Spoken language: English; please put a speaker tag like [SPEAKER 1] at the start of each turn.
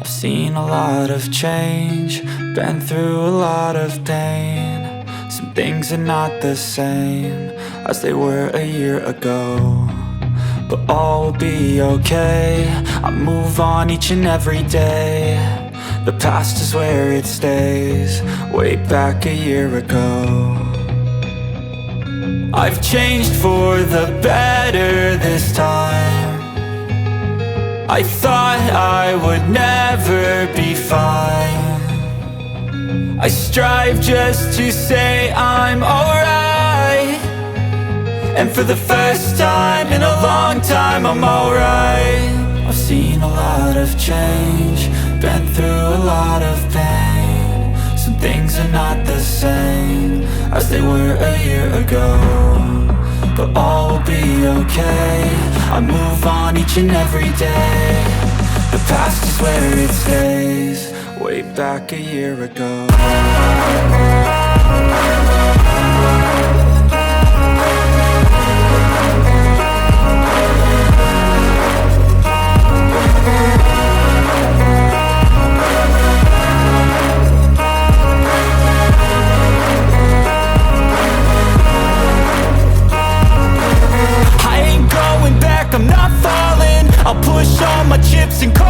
[SPEAKER 1] I've seen a lot of change, been through a lot of pain. Some things are not the same as they were a year ago, but all will be okay. I move on each and every day. The past is where it stays, way back a year ago. I've changed for the better this time. I thought I would never be fine. I strive just to say I'm alright, and for the first time in a long time I'm alright. I've seen a lot of change, been through a lot of pain. Some things are not the same as they were a year ago, but all will be okay. I move on each and every day. The past is where it stays, way back a year ago. I'm not falling, I'll push all my chips and call